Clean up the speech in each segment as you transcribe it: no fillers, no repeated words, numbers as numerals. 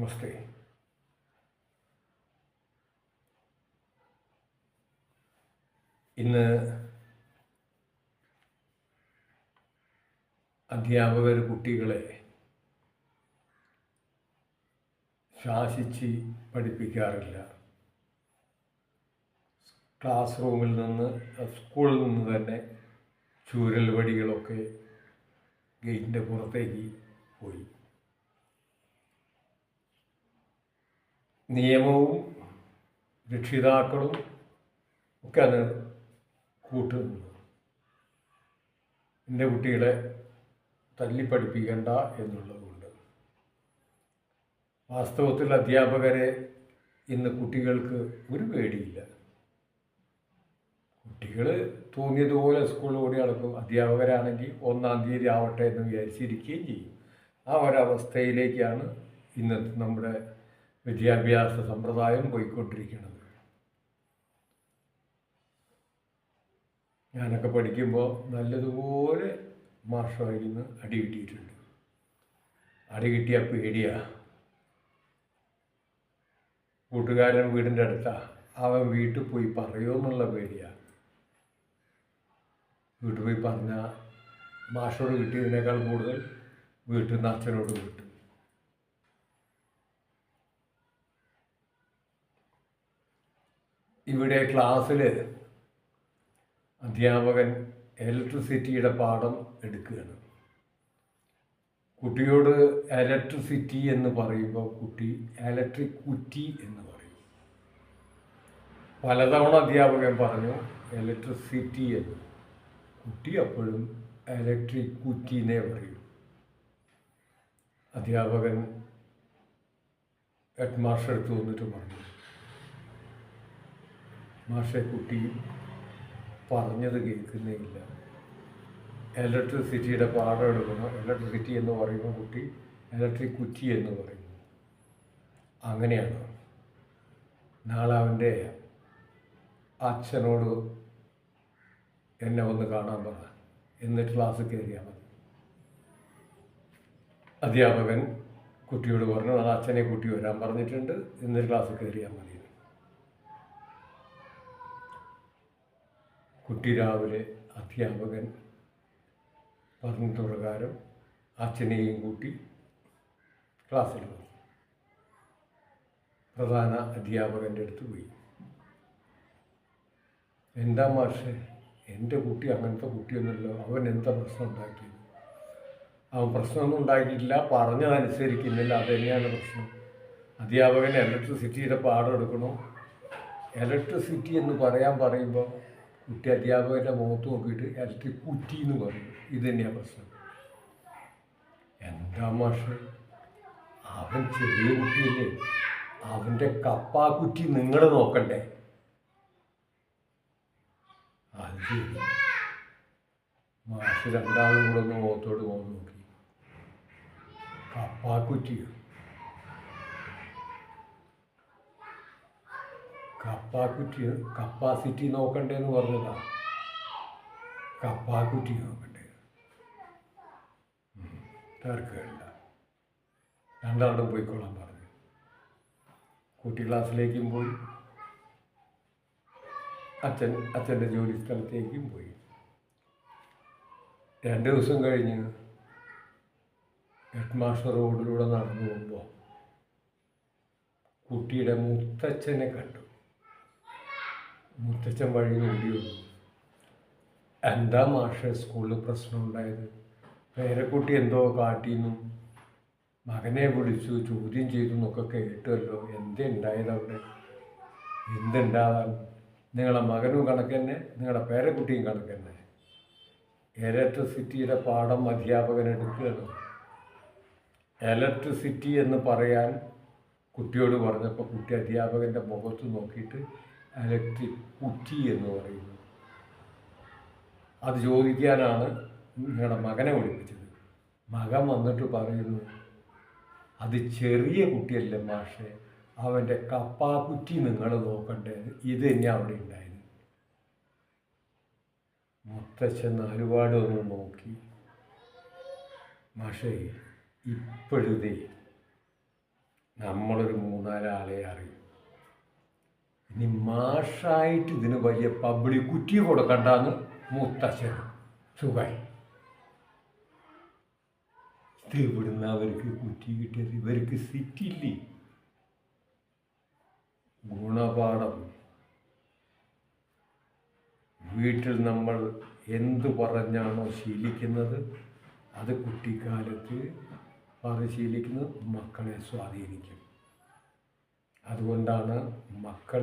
നമസ്തേ. ഇന്ന് അധ്യാപകർ കുട്ടികളെ ശാസിച്ച് പഠിപ്പിക്കാറില്ല. ക്ലാസ് റൂമിൽ നിന്ന്, സ്കൂളിൽ നിന്ന് തന്നെ ചൂരൽ വടികളൊക്കെ ഗേറ്റിൻ്റെ പുറത്തേക്ക് പോയി. നിയമവും രക്ഷിതാക്കളും ഒക്കെ അത് കൂട്ടുന്നു. എൻ്റെ കുട്ടികളെ തല്ലിപ്പഠിപ്പിക്കേണ്ട എന്നുള്ളതുകൊണ്ട്. വാസ്തവത്തിൽ അധ്യാപകരെ ഇന്ന് കുട്ടികൾക്ക് ഒരു പേടിയില്ല. കുട്ടികൾ തോന്നിയതുപോലെ സ്കൂളിൽ ഓടി നടക്കും. അധ്യാപകരാണെങ്കിൽ 1-ാം തീയതി ആവട്ടെ എന്ന് വിചാരിച്ചിരിക്കുകയും ചെയ്യും. ആ ഒരവസ്ഥയിലേക്കാണ് ഇന്നത്തെ നമ്മുടെ വിദ്യാഭ്യാസ സമ്പ്രദായം പോയിക്കൊണ്ടിരിക്കുന്നത്. ഞാനൊക്കെ പഠിക്കുമ്പോൾ നല്ലതുപോലെ മാഷായിരുന്നു അടി കിട്ടിയിട്ടുണ്ട്. അടി കിട്ടിയ പേടിയാണ്. കൂട്ടുകാരൻ വീടിൻ്റെ അടുത്താണ്, അവൻ വീട്ടിൽ പോയി പറയുമെന്നുള്ള പേടിയാണ്. വീട്ടിൽ പോയി പറഞ്ഞാൽ മാഷോട് കിട്ടിയതിനേക്കാൾ കൂടുതൽ വീട്ടിൽ നിന്ന് അച്ഛനോട് കിട്ടും. ഇവിടെ ക്ലാസ്സിൽ അധ്യാപകൻ ഇലക്ട്രിസിറ്റിയുടെ പാഠം എടുക്കുകയാണ്. കുട്ടിയോട് ഇലക്ട്രിസിറ്റി എന്ന് പറയുമ്പോൾ കുട്ടി ഇലക്ട്രിക് കുറ്റി എന്ന് പറയും. പലതവണ അധ്യാപകൻ പറഞ്ഞു ഇലക്ട്രിസിറ്റി എന്ന്. കുട്ടി അപ്പോഴും ഇലക്ട്രിക് കുറ്റീനെ പറയും. അധ്യാപകൻ ഹെഡ് മാസ്റ്റർ അടുത്ത് വന്നിട്ട് പറഞ്ഞു, മാഷെ കുട്ടി പറഞ്ഞത് കേൾക്കുന്നേ ഇല്ല. ഇലക്ട്രിസിറ്റിയുടെ പാഠം എടുക്കണം. ഇലക്ട്രിസിറ്റി എന്ന് പറയുമ്പോൾ കുട്ടി ഇലക്ട്രിക് കുറ്റി എന്ന് പറയുന്നു. അങ്ങനെയാണ്. നാളെ അവൻ്റെ അച്ഛനോട് എന്നെ ഒന്ന് കാണാൻ പറ, എന്നിട്ട് ക്ലാസ് കയറിയാൽ മതി. അധ്യാപകൻ കുട്ടിയോട് പറഞ്ഞു, നാളെ അച്ഛനെ കുട്ടി വരാൻ പറഞ്ഞിട്ടുണ്ട്, എന്നിട്ട് ക്ലാസ് കയറിയാൽ മതി. കുട്ടി രാവിലെ അധ്യാപകൻ പറഞ്ഞ പ്രകാരം അച്ഛനെയും കൂട്ടി ക്ലാസ്സിൽ വന്നു. പ്രധാന അധ്യാപകൻ്റെ അടുത്ത് പോയി. എന്താ മാഷേ, എൻ്റെ കുട്ടി അങ്ങനത്തെ കുട്ടിയൊന്നുമല്ലോ, അവൻ എന്താ പ്രശ്നം ഉണ്ടാക്കിയത്? അവൻ പ്രശ്നമൊന്നും ഉണ്ടാക്കിയിട്ടില്ല, പറഞ്ഞതനുസരിക്കുന്നില്ല, അതുതന്നെയാണ് പ്രശ്നം. അധ്യാപകൻ ഇലക്ട്രിസിറ്റിയുടെ പാഠം എടുക്കണോ? ഇലക്ട്രിസിറ്റി എന്ന് പറയുമ്പോൾ കുട്ടി അധ്യാപകൻ്റെ മുഖത്ത് നോക്കിയിട്ട് ഇലക്ട്രിക് കുറ്റി എന്ന് പറയും. ഇത് തന്നെയാണ് പ്രശ്നം. എന്താ മാഷ്, അവൻ ചെറിയ കുട്ടിയല്ലേ, അവൻ്റെ കപ്പാക്കുറ്റി നിങ്ങൾ നോക്കണ്ടേ? അത് ശരി. മാഷ് രണ്ടാളും കൂടെ ഒന്ന് മുഖത്തോട് മുഖം നോക്കി. കപ്പാക്കുറ്റിയോ? കപ്പാക്കുറ്റി കപ്പാസിറ്റി നോക്കണ്ടേന്ന് പറഞ്ഞതാ. കപ്പാക്കുറ്റി നോക്കണ്ടേ? തർക്കമില്ല. രണ്ടാളും പോയിക്കൊള്ളാൻ പറഞ്ഞു. കുട്ടി ക്ലാസ്സിലേക്കും പോയി, അച്ഛൻ്റെ ജോലി സ്ഥലത്തേക്കും പോയി. 2 ദിവസം കഴിഞ്ഞ് ഹെഡ് മാസ്റ്റർ റോഡിലൂടെ നടന്നു പോകുമ്പോൾ കുട്ടിയുടെ മുത്തച്ഛനെ കണ്ടു. മുത്തച്ഛൻ വഴി ഓടി വന്നു. എന്താ മാഷെ സ്കൂളിൽ പ്രശ്നമുണ്ടായത്? പേരക്കുട്ടി എന്തോ കാട്ടിയെന്നും മകനെ വിളിച്ചു ചോദ്യം ചെയ്തു എന്നൊക്കെ കേട്ടുമല്ലോ. എന്തുണ്ടായത് അവിടെ? എന്തുണ്ടാവാൻ? നിങ്ങളുടെ മകനും കണക്ക് തന്നെ, നിങ്ങളുടെ പേരക്കുട്ടിയും കണക്ക് തന്നെ. ഇലക്ട്രിസിറ്റിയുടെ പാഠം അധ്യാപകൻ എടുക്കുകയാണ്. ഇലക്ട്രിസിറ്റി എന്ന് പറയാൻ കുട്ടിയോട് പറഞ്ഞപ്പോൾ കുട്ടി അധ്യാപകൻ്റെ മുഖത്ത് നോക്കിയിട്ട് ഇലക്ട്രിക് കുറ്റി എന്ന് പറയുന്നു. അത് ചോദിക്കാനാണ് നിങ്ങളുടെ മകനെ വിളിപ്പിച്ചത്. മകൻ വന്നിട്ട് പറയുന്നു, അത് ചെറിയ കുട്ടിയല്ലേ മാഷെ, അവൻ്റെ കപ്പാക്കുറ്റി നിങ്ങൾ നോക്കണ്ടേ? ഇത് തന്നെയാണ് അവിടെ ഉണ്ടായത്. മുത്തച്ഛൻ ഒരുപാട് ഒന്ന് നോക്കി. മാഷേ, ഇപ്പോഴത്തെ നമ്മളൊരു 3-4 ആളെ അറിയും. ഇനി മാഷായിട്ട് ഇതിന് വലിയ പബ്ലിക് കുറ്റി കൊടുക്കണ്ടെന്ന് മുത്തശ്ശൻ സുഖമായി. ഇത് ഇവിടുന്ന് അവർക്ക് കുറ്റി കിട്ടിയത്, ഇവർക്ക് സിറ്റില്ലേ. ഗുണപാഠം. വീട്ടിൽ നമ്മൾ എന്തു പറഞ്ഞാണോ ശീലിക്കുന്നത് അത് കുട്ടിക്കാലത്ത് ശീലിക്കുന്നത് മക്കളെ സ്വാധീനിക്കും. അതുകൊണ്ടാണ് മക്കൾ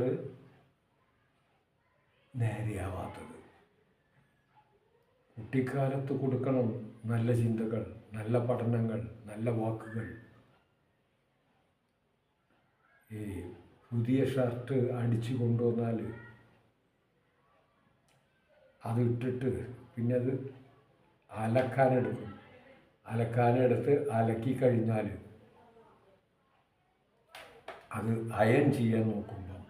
നേരെയാവാത്തത്. കുട്ടിക്കാലത്ത് കൊടുക്കണം നല്ല ചിന്തകൾ, നല്ല പഠനങ്ങൾ, നല്ല വാക്കുകൾ. ഈ പുതിയ ഷർട്ട് അടിച്ചു കൊണ്ടുവന്നാൽ അത് ഇട്ടിട്ട് പിന്നെ അത് അലക്കാനെടുത്ത് അലക്കി കഴിഞ്ഞാൽ അത് അയൺ ചെയ്യാൻ നോക്കുമ്പം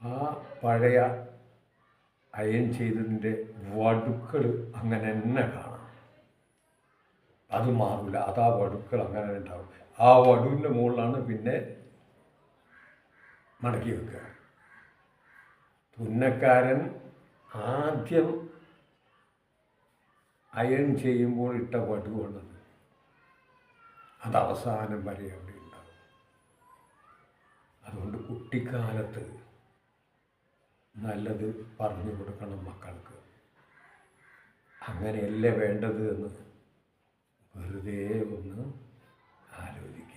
ആ പഴയ അയൺ ചെയ്തതിൻ്റെ വടുക്കൾ അങ്ങനെ തന്നെ കാണാം. അത് മാറില്ല, അത് ആ വടുക്കൾ അങ്ങനെ ഉണ്ടാവും. ആ വടുവിൻ്റെ മുകളിലാണ് പിന്നെ മടക്കി വെക്കുക. തുന്നക്കാരൻ ആദ്യം അയൺ ചെയ്യുമ്പോൾ ഇട്ട വടുവാണത്. അത് അവസാനം വരെ അവിടെ ഉണ്ടാവും. അതുകൊണ്ട് കുട്ടിക്കാലത്ത് നല്ലത് പറഞ്ഞു കൊടുക്കണം മക്കൾക്ക്. അങ്ങനെയല്ലേ വേണ്ടത് എന്ന് വെറുതെ ഒന്ന് ആലോചിക്കുക.